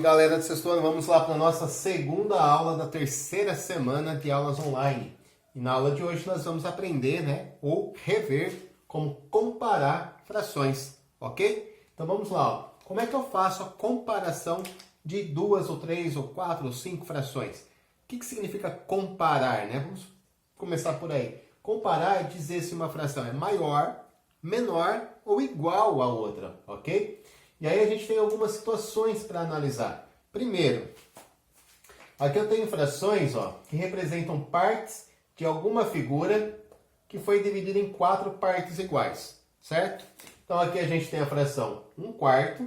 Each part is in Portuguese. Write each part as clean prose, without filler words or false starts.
galera do sexto ano, vamos lá para a nossa segunda aula da terceira semana de aulas online. E na aula de hoje nós vamos aprender, ou rever como comparar frações, ok? Então vamos lá, ó. Como é que eu faço a comparação de 2 ou 3 ou 4 ou 5 frações? O que significa comparar, né? Vamos começar por aí. Comparar é dizer se uma fração é maior, menor ou igual à outra, ok? E aí a gente tem algumas situações para analisar. Primeiro, aqui eu tenho frações que representam partes de alguma figura que foi dividida em 4 partes iguais, certo? Então aqui a gente tem a fração 1/4,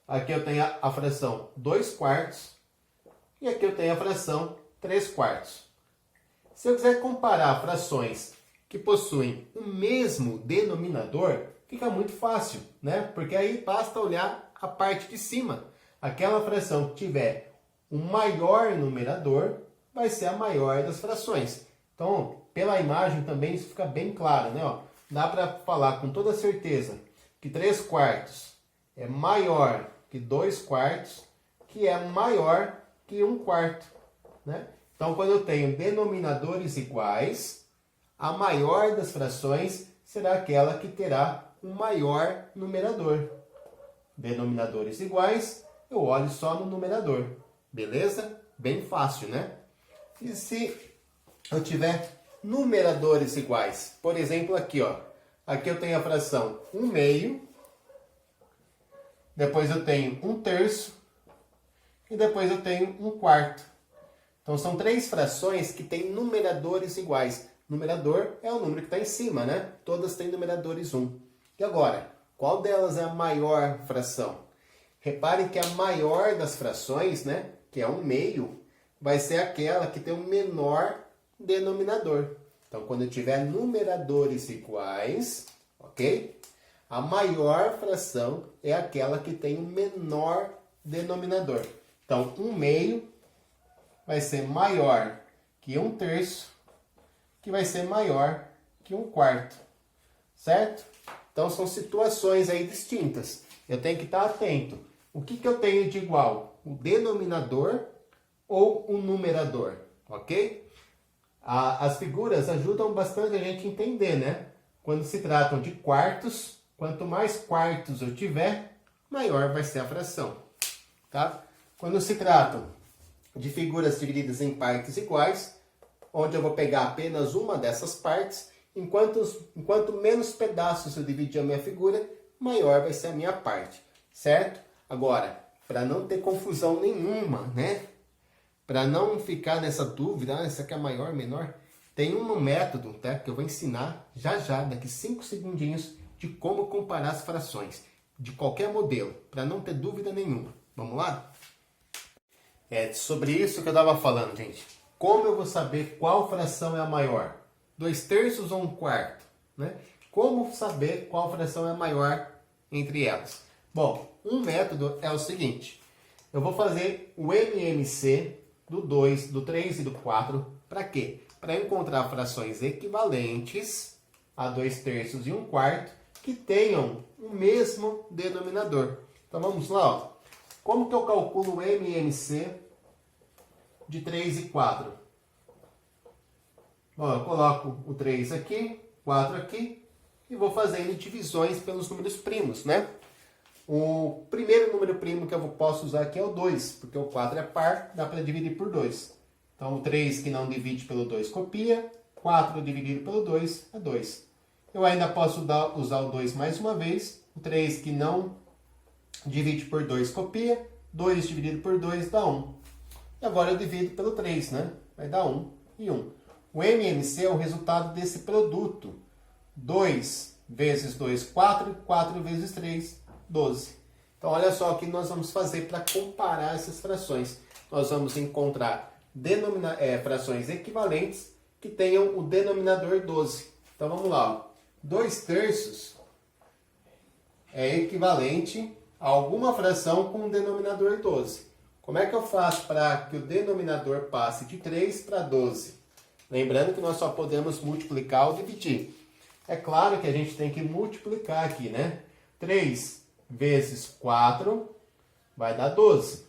aqui eu tenho a fração 2/4 e aqui eu tenho a fração 3/4. Se eu quiser comparar frações que possuem o mesmo denominador, fica muito fácil, né? Porque aí basta olhar a parte de cima. Aquela fração que tiver o maior numerador vai ser a maior das frações. Então, pela imagem também isso fica bem claro, né? Dá para falar com toda certeza que 3/4 é maior que 2/4, que é maior que 1/4, né? Então, quando eu tenho denominadores iguais, a maior das frações será aquela que terá um maior numerador. Denominadores iguais, eu olho só no numerador. Beleza? Bem fácil, né? E se eu tiver numeradores iguais? Por exemplo, aqui, aqui eu tenho a fração 1/2, depois eu tenho 1/3 e depois eu tenho 1/4. Então são 3 frações que têm numeradores iguais. Numerador é o número que está em cima, né? Todas têm numeradores 1. E agora, qual delas é a maior fração? Repare que a maior das frações, né, que é 1/2, vai ser aquela que tem o menor denominador. Então, quando eu tiver numeradores iguais, ok? A maior fração é aquela que tem o menor denominador. Então, 1/2 vai ser maior que 1/3, que vai ser maior que 1/4, certo? Então, são situações aí distintas. Eu tenho que estar atento. O que eu tenho de igual? O denominador ou o numerador, ok? As figuras ajudam bastante a gente a entender, né? Quando se tratam de quartos, quanto mais quartos eu tiver, maior vai ser a fração, tá? Quando se tratam de figuras divididas em partes iguais, onde eu vou pegar apenas uma dessas partes, enquanto menos pedaços eu dividir a minha figura, maior vai ser a minha parte, certo? Agora, para não ter confusão nenhuma, né? Para não ficar nessa dúvida, essa aqui é maior, menor, tem um método, tá? Que eu vou ensinar já, daqui 5 segundinhos, de como comparar as frações, de qualquer modelo, para não ter dúvida nenhuma. Vamos lá? É sobre isso que eu estava falando, gente. Como eu vou saber qual fração é a maior? 2/3 ou 1/4? Né? Como saber qual fração é a maior entre elas? Bom, um método é o seguinte. Eu vou fazer o MMC do 2, do 3 e do 4. Para quê? Para encontrar frações equivalentes a 2/3 e 1/4 que tenham o mesmo denominador. Então vamos lá. Como que eu calculo o MMC de 3 e 4? Bom, eu coloco o 3 aqui, 4 aqui, e vou fazendo divisões pelos números primos, né? O primeiro número primo que eu posso usar aqui é o 2, porque o 4 é par, dá para dividir por 2. Então, o 3 que não divide pelo 2 copia, 4 dividido pelo 2 é 2. Eu ainda posso usar o 2 mais uma vez, o 3 que não divide por 2 copia, 2 dividido por 2 dá 1. E agora eu divido pelo 3, né? Vai dar 1 e 1. O MMC é o resultado desse produto. 2 vezes 2, 4. E 4 vezes 3, 12. Então, olha só o que nós vamos fazer para comparar essas frações. Nós vamos encontrar frações equivalentes que tenham o denominador 12. Então, vamos lá. 2/3 é equivalente a alguma fração com o denominador 12. Como é que eu faço para que o denominador passe de 3 para 12? Lembrando que nós só podemos multiplicar ou dividir. É claro que a gente tem que multiplicar aqui, né? 3 vezes 4 vai dar 12.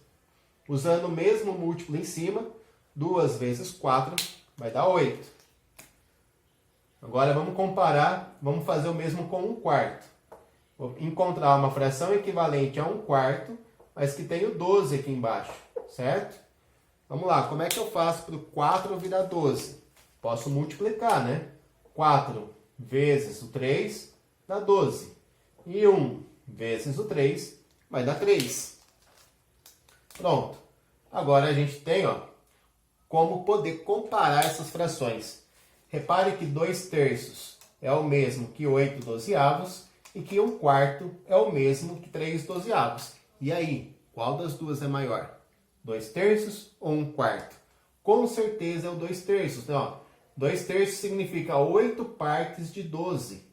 Usando o mesmo múltiplo em cima, 2 vezes 4 vai dar 8. Agora vamos comparar, vamos fazer o mesmo com 1/4. Vou encontrar uma fração equivalente a 1/4, mas que tem o 12 aqui embaixo, certo? Vamos lá, como é que eu faço para o 4 virar 12? Posso multiplicar, né? 4 vezes o 3 dá 12. E 1 vezes o 3 vai dar 3. Pronto. Agora a gente tem, ó, como poder comparar essas frações. Repare que 2/3 é o mesmo que 8/12 e que 1/4 é o mesmo que 3/12. E aí, qual das duas é maior? 2/3 ou 1/4? Com certeza é o 2/3. Então, 2/3 significa 8 partes de 12.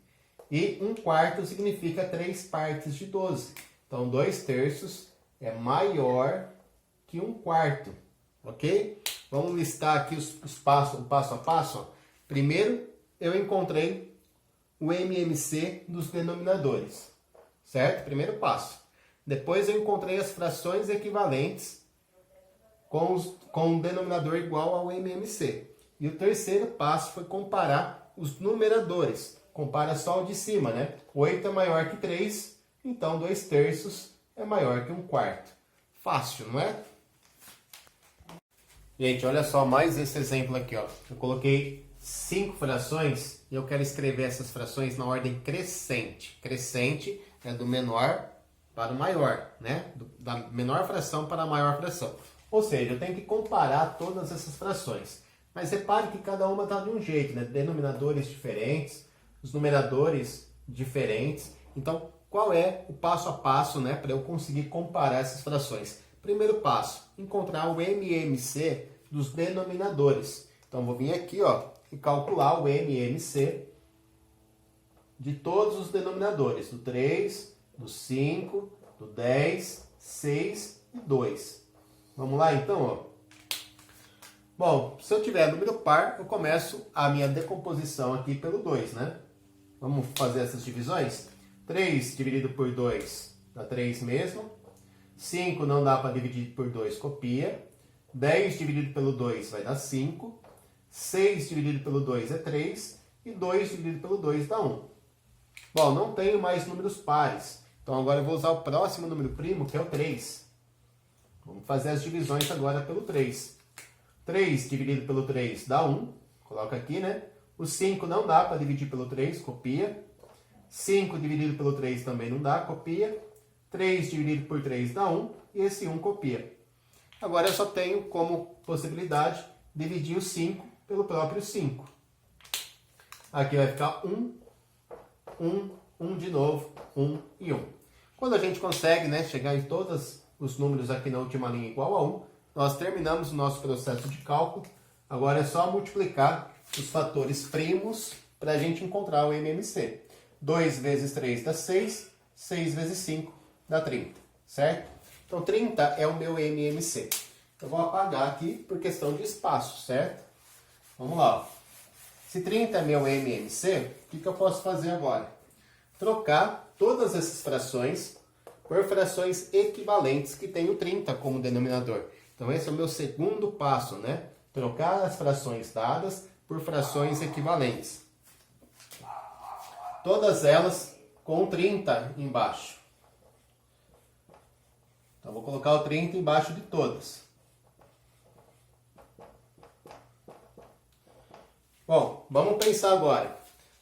E 1/4 significa 3 partes de 12. Então, 2/3 é maior que 1/4. Ok? Vamos listar aqui o passo a passo. Ó. Primeiro, eu encontrei o MMC dos denominadores. Certo? Primeiro passo. Depois eu encontrei as frações equivalentes com um denominador igual ao MMC. E o terceiro passo foi comparar os numeradores. Compara só o de cima, né? 8 é maior que 3, então 2/3 é maior que 1/4. Fácil, não é? Gente, olha só mais esse exemplo aqui, ó. Eu coloquei 5 frações e eu quero escrever essas frações na ordem crescente. Crescente é do menor para o maior, né? Da menor fração para a maior fração. Ou seja, eu tenho que comparar todas essas frações. Mas repare que cada uma está de um jeito, né? Denominadores diferentes, os numeradores diferentes. Então, qual é o passo a passo, né, para eu conseguir comparar essas frações? Primeiro passo, encontrar o MMC dos denominadores. Então, vou vir aqui, ó, e calcular o MMC de todos os denominadores, do 3, do 5, do 10, 6 e 2. Vamos lá, então, ó. Bom, se eu tiver número par, eu começo a minha decomposição aqui pelo 2, né? Vamos fazer essas divisões? 3 dividido por 2 dá 3 mesmo. 5 não dá para dividir por 2, copia. 10 dividido pelo 2 vai dar 5. 6 dividido pelo 2 é 3. E 2 dividido pelo 2 dá 1. Bom, não tenho mais números pares. Então agora eu vou usar o próximo número primo, que é o 3. Vamos fazer as divisões agora pelo 3. 3 dividido pelo 3 dá 1. Coloca aqui, né? O 5 não dá para dividir pelo 3, copia. 5 dividido pelo 3 também não dá, copia. 3 dividido por 3 dá 1. E esse 1 copia. Agora eu só tenho como possibilidade dividir o 5 pelo próprio 5. Aqui vai ficar 1, 1, 1 de novo, 1 e 1. Quando a gente consegue, né, chegar em todos os números aqui na última linha igual a 1, nós terminamos o nosso processo de cálculo. Agora é só multiplicar os fatores primos para a gente encontrar o MMC. 2 vezes 3 dá 6, 6 vezes 5 dá 30, certo? Então 30 é o meu MMC. Eu vou apagar aqui por questão de espaço, certo? Vamos lá. Se 30 é meu MMC, o que eu posso fazer agora? Trocar todas essas frações por frações equivalentes que tem o 30 como denominador. Então esse é o meu segundo passo, né? Trocar as frações dadas por frações equivalentes. Todas elas com 30 embaixo. Então vou colocar o 30 embaixo de todas. Bom, vamos pensar agora.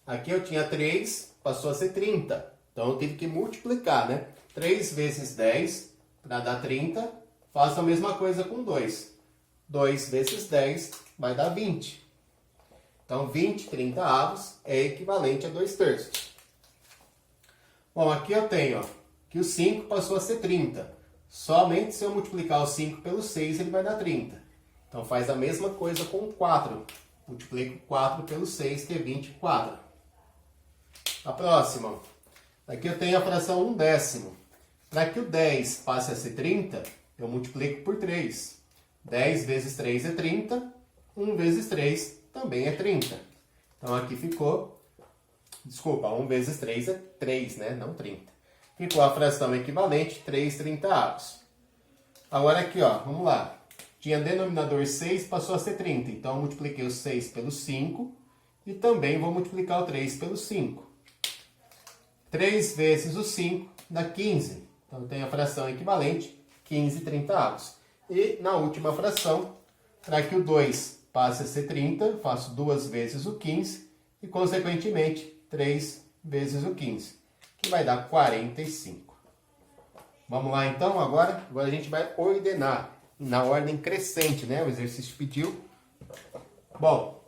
Aqui eu tinha 3, passou a ser 30. Então eu tive que multiplicar, né? 3 vezes 10 para dar 30. Faço a mesma coisa com 2. 2 vezes 10 vai dar 20. Então 20 30avos é equivalente a 2/3. Bom, aqui eu tenho, ó, que o 5 passou a ser 30. Somente se eu multiplicar o 5 pelo 6 ele vai dar 30. Então faz a mesma coisa com o 4. Multiplico 4 pelo 6, que é 24. A próxima. Aqui eu tenho a fração 1/10. Para que o 10 passe a ser 30, eu multiplico por 3. 10 vezes 3 é 30. 1 vezes 3 também é 30. Então aqui ficou... Desculpa, 1 vezes 3 é 3, né? Não 30. Ficou a fração equivalente, 3/30. Agora aqui, ó, vamos lá. Tinha denominador 6, passou a ser 30. Então, eu multipliquei o 6 pelo 5 e também vou multiplicar o 3 pelo 5. 3 vezes o 5 dá 15. Então, eu tenho a fração equivalente, 15/30. E na última fração, para que o 2 passe a ser 30, eu faço 2 vezes o 15 e, consequentemente, 3 vezes o 15, que vai dar 45. Vamos lá, então, agora a gente vai ordenar na ordem crescente, né? O exercício pediu. Bom,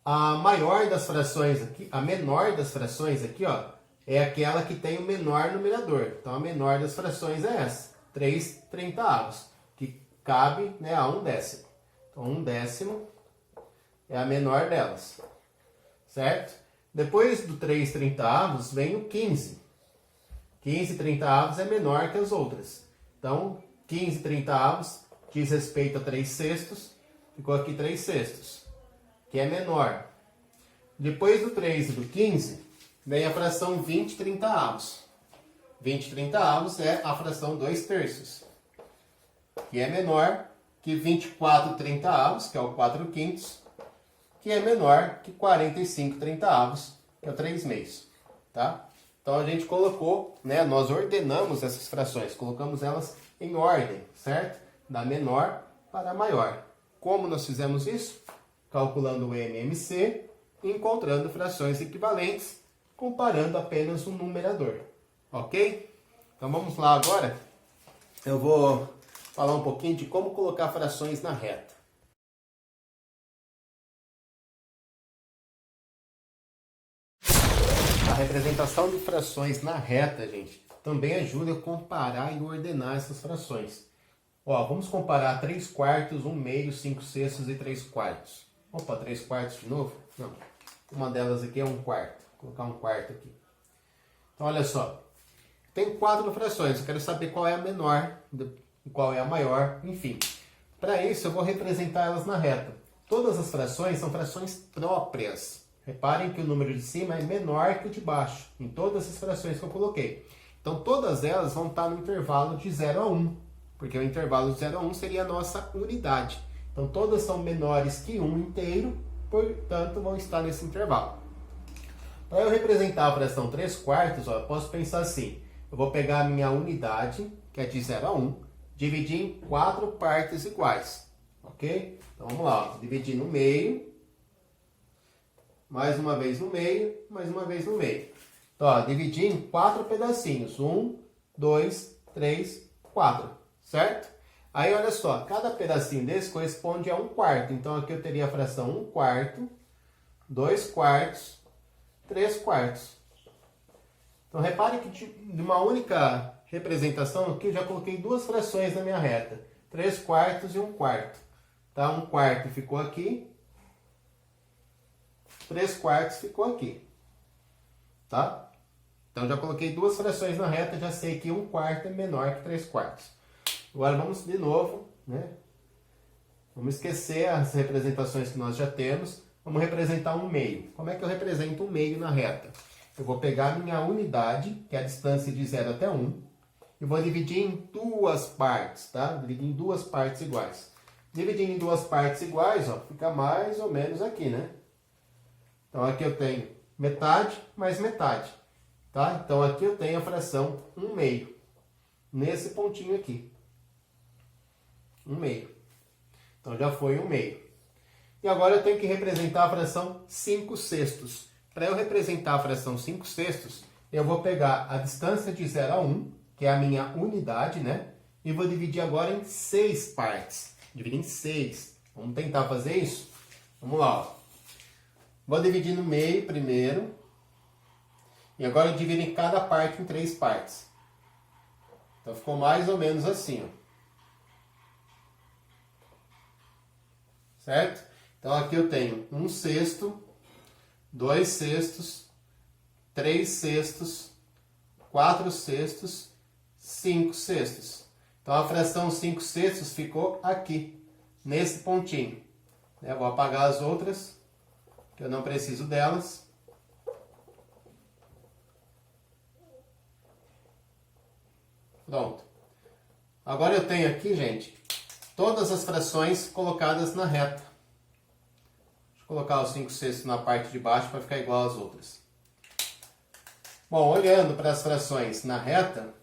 a maior das frações aqui, a menor das frações aqui, ó, é aquela que tem o menor numerador. Então, a menor das frações é essa, 3/30, que cabe, né, a 1/10. Então, 1/10 é a menor delas, certo? Depois do 3/30 vem o 15. 15/30 é menor que as outras. Então, 15/30 diz respeito a 3/6, ficou aqui 3/6, que é menor. Depois do 3 e do 15, vem a fração 20/30. 20/30 é a fração 2/3, que é menor que 24/30, que é o 4/5, que é menor que 45/30, que é o 3/2, tá? Então, a gente colocou, né, nós ordenamos essas frações, colocamos elas em ordem, certo? Da menor para a maior. Como nós fizemos isso? Calculando o MMC, encontrando frações equivalentes, comparando apenas o numerador, ok? Então, vamos lá agora. Eu vou falar um pouquinho de como colocar frações na reta. A representação de frações na reta, gente, também ajuda a comparar e ordenar essas frações. Ó, vamos comparar 3/4, 1/2, 5/6 e 3/4. Opa, 3/4 de novo? Não. Uma delas aqui é 1/4. Vou colocar 1/4 aqui. Então, olha só. Tem 4 frações. Eu quero saber qual é a menor e qual é a maior, enfim. Para isso, eu vou representar elas na reta. Todas as frações são frações próprias. Reparem que o número de cima é menor que o de baixo, em todas as frações que eu coloquei. Então, todas elas vão estar no intervalo de 0 a 1, porque o intervalo de 0 a 1 seria a nossa unidade. Então, todas são menores que 1 inteiro, portanto, vão estar nesse intervalo. Para eu representar a fração 3/4, ó, eu posso pensar assim. Eu vou pegar a minha unidade, que é de 0 a 1, dividir em 4 partes iguais, ok? Então, vamos lá, ó. Dividir no meio. Mais uma vez no meio, mais uma vez no meio. Então, ó, dividir em 4 pedacinhos. 1, 2, 3, 4. Certo? Aí, olha só. Cada pedacinho desse corresponde a 1/4. Então, aqui eu teria a fração 1/4, 2/4, 3/4. Então, repare que de uma única representação aqui, eu já coloquei duas frações na minha reta. 3/4 e 1/4. Tá? 1/4 ficou aqui. 3/4 ficou aqui, tá? Então, já coloquei duas frações na reta, já sei que 1/4 é menor que 3/4. Agora, vamos de novo, né? Vamos esquecer as representações que nós já temos. Vamos representar 1/2. Como é que eu represento 1/2 na reta? Eu vou pegar a minha unidade, que é a distância de 0 até 1, e vou dividir em duas partes, tá? Dividir em duas partes iguais. Dividindo em duas partes iguais, ó, fica mais ou menos aqui, né? Então, aqui eu tenho metade mais metade, tá? Então, aqui eu tenho a fração 1/2, nesse pontinho aqui. 1/2. Então, já foi 1/2. E agora eu tenho que representar a fração 5/6. Para eu representar a fração 5/6, eu vou pegar a distância de 0 a 1, que é a minha unidade, né? E vou dividir agora em 6 partes. Dividir em 6. Vamos tentar fazer isso? Vamos lá, ó. Vou dividir no meio primeiro. E agora eu divido em cada parte em 3 partes. Então ficou mais ou menos assim, ó. Certo? Então aqui eu tenho 1/6, 2/6, 3/6, 4/6, 5/6. Então a fração 5/6 ficou aqui, nesse pontinho. Eu vou apagar as outras, que eu não preciso delas. Pronto. Agora eu tenho aqui, gente, todas as frações colocadas na reta. Deixa eu colocar os 5/6 na parte de baixo para ficar igual às outras. Bom, olhando para as frações na reta,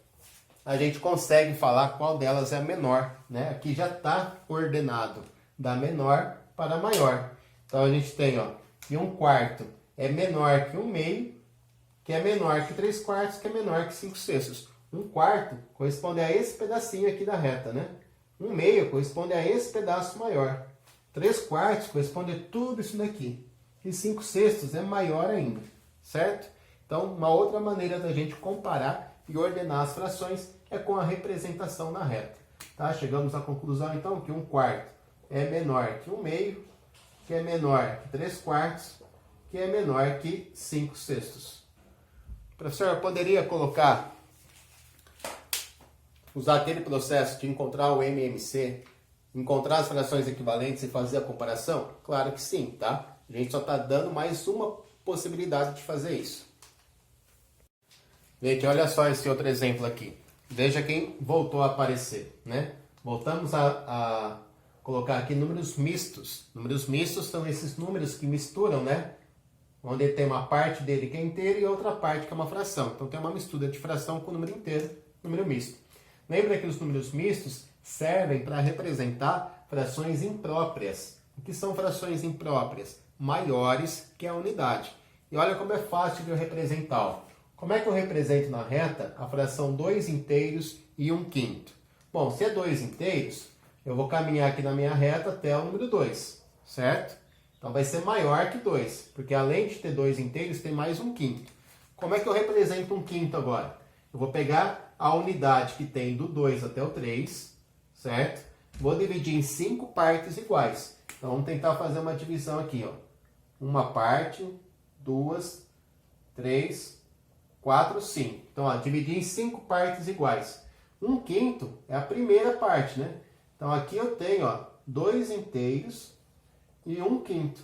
a gente consegue falar qual delas é a menor, né? Aqui já está ordenado da menor para a maior. Então a gente tem, ó, que 1/4 é menor que 1/2, que é menor que 3/4, que é menor que 5/6. 1/4 corresponde a esse pedacinho aqui da reta, né? 1/2 corresponde a esse pedaço maior. 3/4 corresponde a tudo isso daqui. E 5/6 é maior ainda, certo? Então, uma outra maneira da gente comparar e ordenar as frações é com a representação na reta. Tá? Chegamos à conclusão, então, que 1/4 é menor que 1/2, que é menor que 3/4, que é menor que 5/6. Professor, eu poderia usar aquele processo de encontrar o MMC, encontrar as frações equivalentes e fazer a comparação? Claro que sim, tá? A gente só está dando mais uma possibilidade de fazer isso. Gente, olha só esse outro exemplo aqui. Veja quem voltou a aparecer, né? Voltamos a colocar aqui números mistos. Números mistos são esses números que misturam, né? Onde tem uma parte dele que é inteira e outra parte que é uma fração. Então tem uma mistura de fração com número inteiro, número misto. Lembra que os números mistos servem para representar frações impróprias. O que são frações impróprias? Maiores que a unidade. E olha como é fácil de eu representar, ó. Como é que eu represento na reta a fração 2 inteiros e 1/5? Bom, se é 2 inteiros, eu vou caminhar aqui na minha reta até o número 2, certo? Então vai ser maior que 2, porque além de ter 2 inteiros, tem mais 1/5. Como é que eu represento 1/5 agora? Eu vou pegar a unidade que tem do 2 até o 3, certo? Vou dividir em 5 partes iguais. Então vamos tentar fazer uma divisão aqui, ó. Uma parte, 2, 3, 4, 5. Então, ó, dividir em 5 partes iguais. 1/5 é a primeira parte, né? Então, aqui eu tenho, ó, 2 inteiros e 1/5.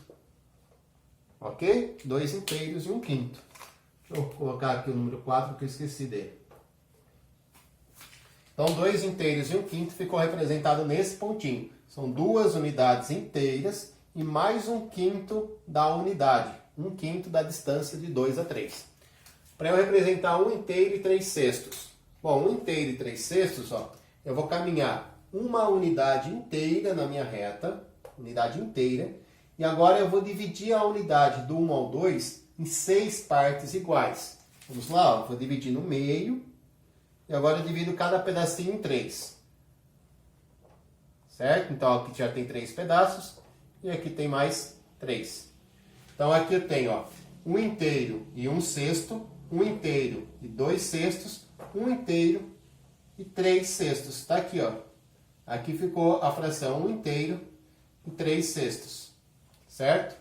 Ok? 2 inteiros e 1/5. Deixa eu colocar aqui o número 4 que eu esqueci dele. Então, 2 inteiros e 1/5 ficou representado nesse pontinho. São 2 unidades inteiras e mais 1/5 da unidade. 1/5 da distância de 2 a 3. Para eu representar 1 inteiro e 3/6. Bom, 1 inteiro e 3/6, ó, eu vou caminhar uma unidade inteira na minha reta, unidade inteira, e agora eu vou dividir a unidade do 1 ao 2 em 6 partes iguais. Vamos lá, ó, vou dividir no meio, e agora eu divido cada pedacinho em 3. Certo? Então aqui já tem 3 pedaços, e aqui tem mais 3. Então aqui eu tenho, ó, 1 inteiro e 1/6, 1 inteiro e 2/6, 1 inteiro e 3/6. Está aqui, ó. Aqui ficou a fração 1 inteiro e 3/6. Certo?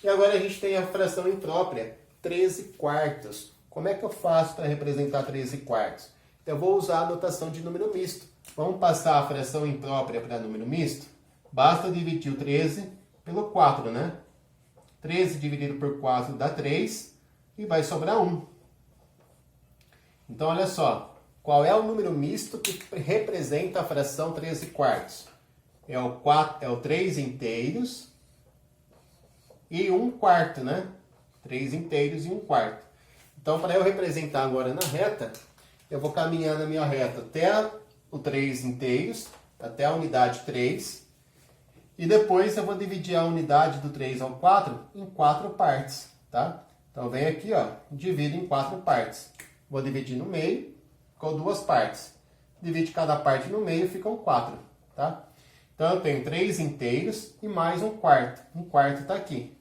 E agora a gente tem a fração imprópria, 13/4. Como é que eu faço para representar 13/4? Então eu vou usar a notação de número misto. Vamos passar a fração imprópria para número misto? Basta dividir o 13 pelo 4, né? 13 dividido por 4 dá 3. E vai sobrar 1. Então, olha só. Qual é o número misto que representa a fração 13/4? É o 3 inteiros e 1/4, né? 3 inteiros e 1/4. Então, para eu representar agora na reta, eu vou caminhar na minha reta até o 3 inteiros, até a unidade 3. E depois eu vou dividir a unidade do 3 ao 4 em 4 partes, tá? Então, vem aqui, ó, divido em 4 partes. Vou dividir no meio, ficou 2 partes. Divide cada parte no meio, ficam 4, tá? Então, eu tenho 3 inteiros e mais 1/4. 1/4 está aqui.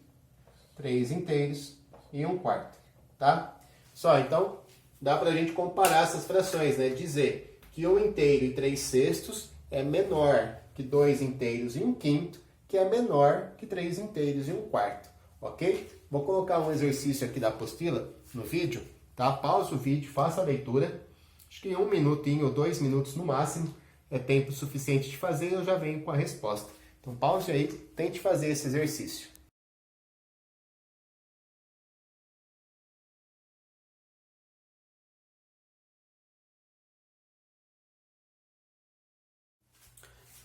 3 inteiros e 1/4, tá? Só, então, dá pra gente comparar essas frações, né? Dizer que 1 inteiro e 3/6 é menor que 2 inteiros e 1/5, que é menor que 3 inteiros e 1/4. Ok? Vou colocar um exercício aqui da apostila no vídeo, tá? Pausa o vídeo, faça a leitura. Acho que 1 minutinho ou 2 minutos no máximo é tempo suficiente de fazer e eu já venho com a resposta. Então pause aí, tente fazer esse exercício.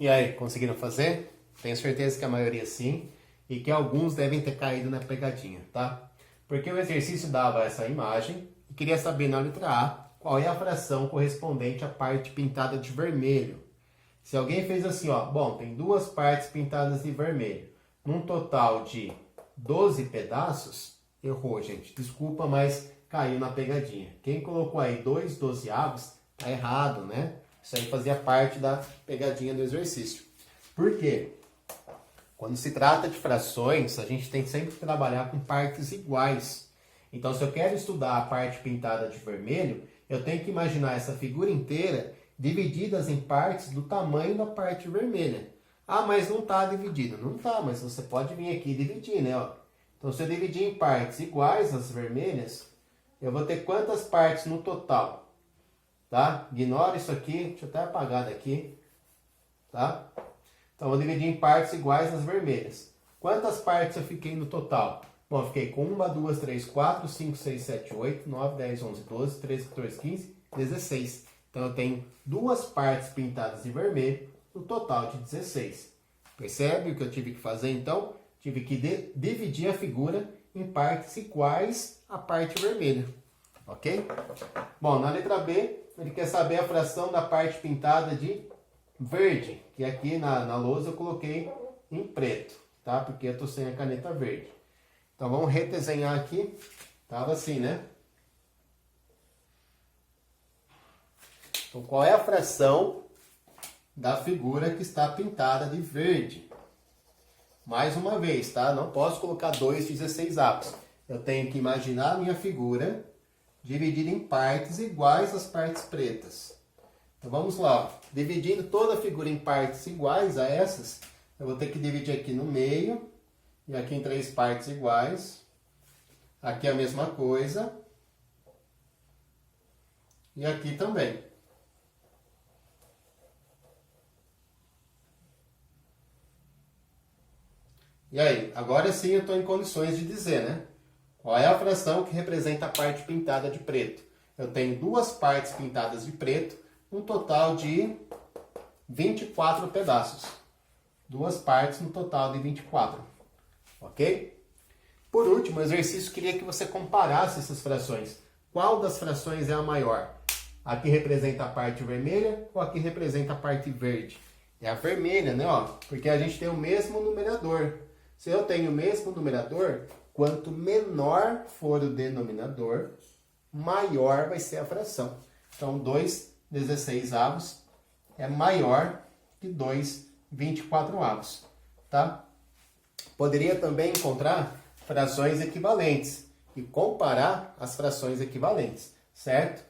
E aí, conseguiram fazer? Tenho certeza que a maioria sim, e que alguns devem ter caído na pegadinha, tá? Porque o exercício dava essa imagem e queria saber na letra A qual é a fração correspondente à parte pintada de vermelho. Se alguém fez assim, ó, bom, tem duas partes pintadas de vermelho, num total de 12 pedaços, errou, gente. Desculpa, mas caiu na pegadinha. Quem colocou aí 2 dozeavos, tá errado, né? Isso aí fazia parte da pegadinha do exercício. Por quê? Quando se trata de frações, a gente tem sempre que trabalhar com partes iguais. Então, se eu quero estudar a parte pintada de vermelho, eu tenho que imaginar essa figura inteira divididas em partes do tamanho da parte vermelha. Ah, mas não está dividido. Não está, mas você pode vir aqui e dividir, né? Ó. Então, se eu dividir em partes iguais às vermelhas, eu vou ter quantas partes no total? Tá? Ignora isso aqui, deixa eu até apagar daqui. Tá? Então, eu vou dividir em partes iguais às vermelhas. Quantas partes eu fiquei no total? Bom, eu fiquei com 1, 2, 3, 4, 5, 6, 7, 8, 9, 10, 11, 12, 13, 14, 15, 16. Então, eu tenho duas partes pintadas de vermelho, no total de 16. Percebe o que eu tive que fazer, então? Tive que dividir a figura em partes iguais à parte vermelha. Ok? Bom, na letra B, ele quer saber a fração da parte pintada de verde, que aqui na lousa eu coloquei em preto, tá? Porque eu estou sem a caneta verde. Então, vamos redesenhar aqui. Tava assim, né? Então, qual é a fração da figura que está pintada de verde? Mais uma vez, tá? Não posso colocar 2 16avos. Eu tenho que imaginar a minha figura dividida em partes iguais às partes pretas. Então, vamos lá. Ó. Dividindo toda a figura em partes iguais a essas, eu vou ter que dividir aqui no meio e aqui em 3 partes iguais. Aqui a mesma coisa. E aqui também. E aí, agora sim eu estou em condições de dizer, né? Qual é a fração que representa a parte pintada de preto? Eu tenho duas partes pintadas de preto, um total de 24 pedaços. Duas partes no total de 24. Ok? Por último, o exercício queria que você comparasse essas frações. Qual das frações é a maior? A que representa a parte vermelha ou a que representa a parte verde? É a vermelha, né? Ó, porque a gente tem o mesmo numerador. Se eu tenho o mesmo numerador, quanto menor for o denominador, maior vai ser a fração. Então, 2 16avos é maior que 2 24avos, tá? Poderia também encontrar frações equivalentes e comparar as frações equivalentes, certo?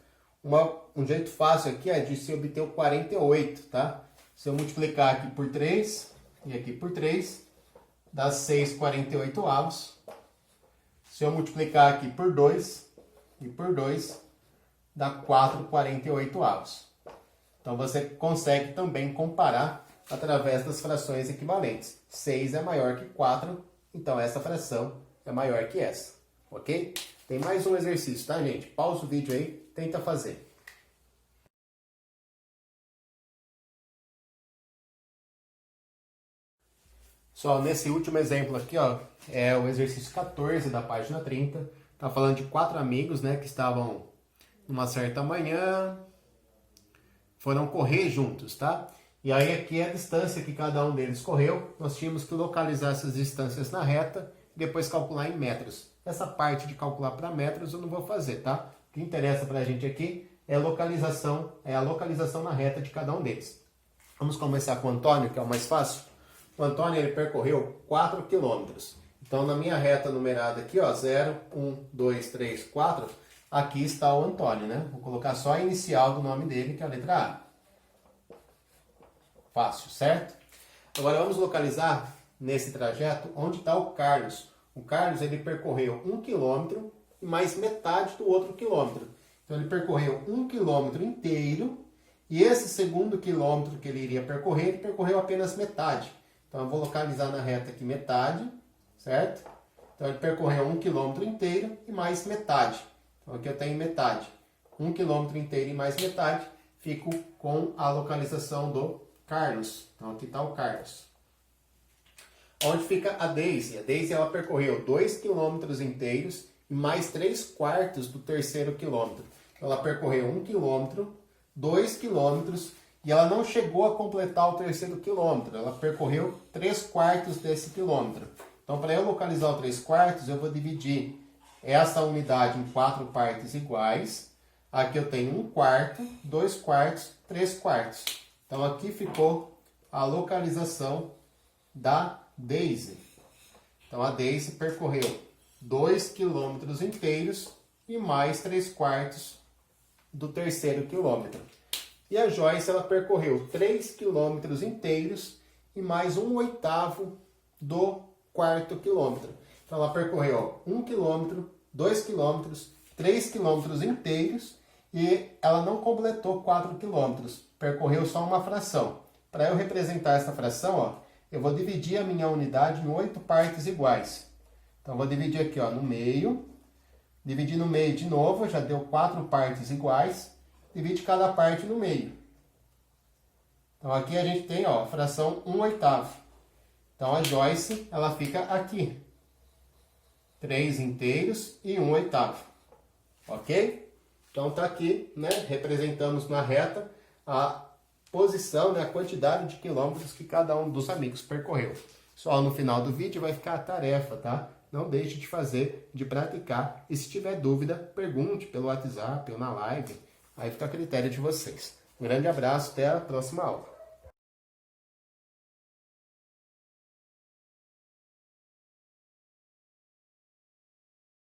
Um jeito fácil aqui é de se obter o 48, tá? Se eu multiplicar aqui por 3 e aqui por 3, dá 6 48avos. Se eu multiplicar aqui por 2 e por 2, dá 4 48avos. Então, você consegue também comparar através das frações equivalentes. 6 é maior que 4, então essa fração é maior que essa. Ok? Tem mais um exercício, tá, gente? Pausa o vídeo aí, tenta fazer. Só nesse último exemplo aqui, ó, é o exercício 14 da página 30. Tá falando de 4 amigos, né, que estavam numa certa manhã, foram correr juntos, tá? E aí aqui é a distância que cada um deles correu. Nós tínhamos que localizar essas distâncias na reta e depois calcular em metros. Essa parte de calcular para metros eu não vou fazer, tá? O que interessa para a gente aqui é a localização na reta de cada um deles. Vamos começar com o Antônio, que é o mais fácil. O Antônio ele percorreu 4 quilômetros. Então, na minha reta numerada aqui, ó, 0, 1, 2, 3, 4, aqui está o Antônio, né? Vou colocar só a inicial do nome dele, que é a letra A. Fácil, certo? Agora, vamos localizar nesse trajeto onde está o Carlos. O Carlos, ele percorreu 1 quilômetro e mais metade do outro quilômetro. Então, ele percorreu 1 quilômetro inteiro e esse segundo quilômetro que ele iria percorrer, ele percorreu apenas metade. Então, eu vou localizar na reta aqui metade, certo? Então, ele percorreu 1 quilômetro inteiro e mais metade. Então, aqui eu tenho metade. 1 quilômetro inteiro e mais metade, fico com a localização do Carlos. Então aqui está o Carlos. Onde fica a Daisy? A Daisy ela percorreu 2 quilômetros inteiros e mais 3/4 do terceiro quilômetro. Então, ela percorreu 1 quilômetro, 2 quilômetros e ela não chegou a completar o terceiro quilômetro. Ela percorreu 3/4 desse quilômetro. Então, para eu localizar o 3/4, eu vou dividir essa unidade em 4 partes iguais. Aqui eu tenho 1/4, 2/4, 3/4. Então, aqui ficou a localização da Daisy. Então, a Daisy percorreu 2 quilômetros inteiros e mais 3/4 do terceiro quilômetro. E a Joyce, ela percorreu 3 quilômetros inteiros e mais 1/8 do quarto quilômetro. Então, ela percorreu 1 quilômetro, 2 quilômetros, 3 quilômetros inteiros e ela não completou 4 quilômetros. Percorreu só uma fração. Para eu representar essa fração, ó, eu vou dividir a minha unidade em 8 partes iguais. Então, vou dividir aqui ó, no meio. Dividir no meio de novo, já deu 4 partes iguais. Divide cada parte no meio. Então, aqui a gente tem ó, a fração 1/8. Então, a Joyce, ela fica aqui. 3 inteiros e 1/8. Ok? Então, tá aqui, né? Representamos na reta a posição, né, a quantidade de quilômetros que cada um dos amigos percorreu. Só no final do vídeo vai ficar a tarefa, tá? Não deixe de fazer, de praticar. E se tiver dúvida, pergunte pelo WhatsApp ou na live. Aí fica a critério de vocês. Um grande abraço, até a próxima aula.